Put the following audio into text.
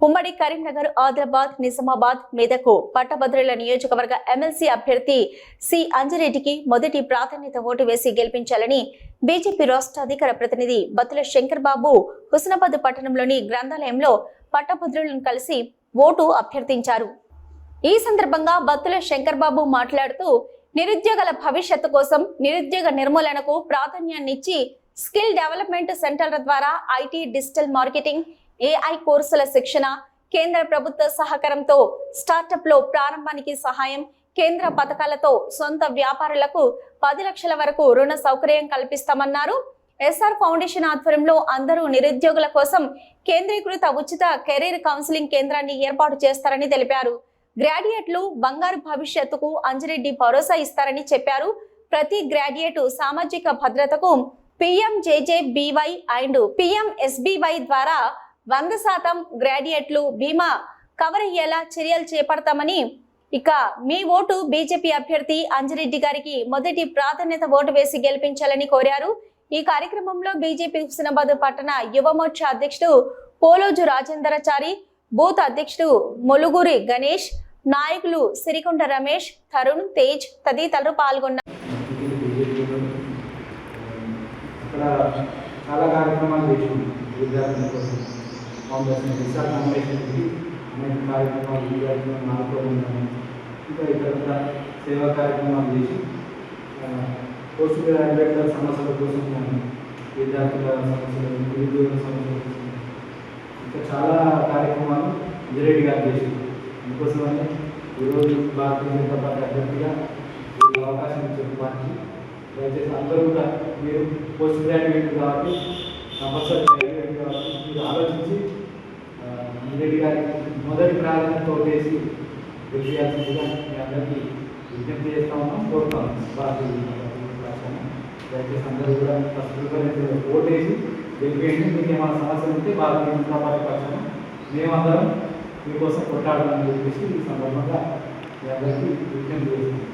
ఉమ్మడి కరీంనగర్, ఆదిలాబాద్, నిజామాబాద్, మెదక్ పట్టభద్రుల నియోజకవర్గ ఎమ్మెల్సీ అభ్యర్థి సి అంజిరెడ్డికి మొదటి ప్రాధాన్యత ఓటు వేసి గెలిపించాలని బీజేపీ రాష్ట్ర అధికార ప్రతినిధి బత్తుల శంకర్ బాబు హుస్నాబాద్ పట్టణంలోని గ్రంథాలయంలో పట్టభద్రులను కలిసి ఓటు అభ్యర్థించారు. ఈ సందర్భంగా బత్తుల శంకర్ బాబు మాట్లాడుతూ నిరుద్యోగుల భవిష్యత్తు కోసం నిరుద్యోగ నిర్మూలనకు ప్రాధాన్యాన్నిచ్చి స్కిల్ డెవలప్మెంట్ సెంటర్ల ద్వారా ఐటీ, డిజిటల్ మార్కెటింగ్, AI కోర్సుల శిక్షణ, కేంద్ర ప్రభుత్వ సహకారంతో స్టార్టప్ లో ప్రారంభానికి సహాయం, కేంద్ర పథకాలతో సొంత వ్యాపారులకు 10 లక్షల వరకు రుణ సౌకర్యం కల్పిస్తామన్నారు. ఎస్ఆర్ ఫౌండేషన్ ఆధ్వర్యంలో అందరూ నిరుద్యోగుల కోసం కేంద్రీకృత ఉచిత కెరీర్ కౌన్సిలింగ్ కేంద్రాన్ని ఏర్పాటు చేస్తారని తెలిపారు. గ్రాడ్యుయేట్లు బంగారు భవిష్యత్తుకు అంజిరెడ్డి భరోసా ఇస్తారని చెప్పారు. ప్రతి గ్రాడ్యుయేట్ సామాజిక భద్రతకు PMJJBY అండ్ PMSBY ద్వారా 100% గ్రాడ్యుయేట్లు బీమా కవర్ అయ్యేలా చర్యలు చేపడతామని, ఇక మీ ఓటు బీజేపీ అభ్యర్థి అంజిరెడ్డి గారికి మొదటి ప్రాధాన్యత ఓటు వేసి గెలిపించాలని కోరారు. ఈ కార్యక్రమంలో బీజేపీ హుస్నాబాద్ పట్టణ యువమోర్చా అధ్యక్షుడు పోలోజు రాజేంద్రచారి, బూత్ అధ్యక్షుడు మొలుగురి గణేష్, నాయకులు సిరికొండ రమేష్, తరుణ్, తేజ్ తదితరులు పాల్గొన్నారు. చాలా కార్యక్రమాలు చేసింది విద్యార్థుల కోసం. ఫౌండేషన్ రీసెర్చ్ ఫౌండేషన్కి అనేక కార్యక్రమాలు విద్యార్థులను ఆడుకోవడం, ఇంకా ఇతర సేవా కార్యక్రమాలు చేసి పోస్ట్ గ్రాడ్యుయేట్ల సమస్యల కోసం కానీ, విద్యార్థుల సమస్యలు, నిరుద్యోగ సమస్యల కోసం ఇంకా చాలా కార్యక్రమాలు అంజిరెడ్డి గారు చేసింది. అందుకోసమని ఈరోజు భారతీయ జనతా పార్టీ అభ్యర్థిగా అవకాశం ఇచ్చిన పార్టీ దయచేసి అందరూ కూడా మీరు పోస్ట్ గ్రాడ్యుయేట్ కాబట్టి, కంపల్సరీ గ్రాడ్యుయేట్ కాబట్టి మీరు ఆలోచించి అంజిరెడ్డి గారికి మొదటి ప్రాధాన్యత వేసి గెలిపించాల్సిందిగా మీ అందరికీ విజ్ఞప్తి చేస్తా ఉన్నాం, కోరుతాం. భారతీయ జనతా పార్టీ దయచేసి అందరూ కూడా ఫస్ట్ ఓటేసి గెలిపేయండి. మీకు ఏమైనా సమస్యలు ఉంటే భారతీయ జనతా పార్టీ పక్షాన మేమందరం మీకోసం కొట్టాడాలని చెప్పేసి ఈ సందర్భంగా మీ అందరికీ విజ్ఞప్తి చేస్తాం.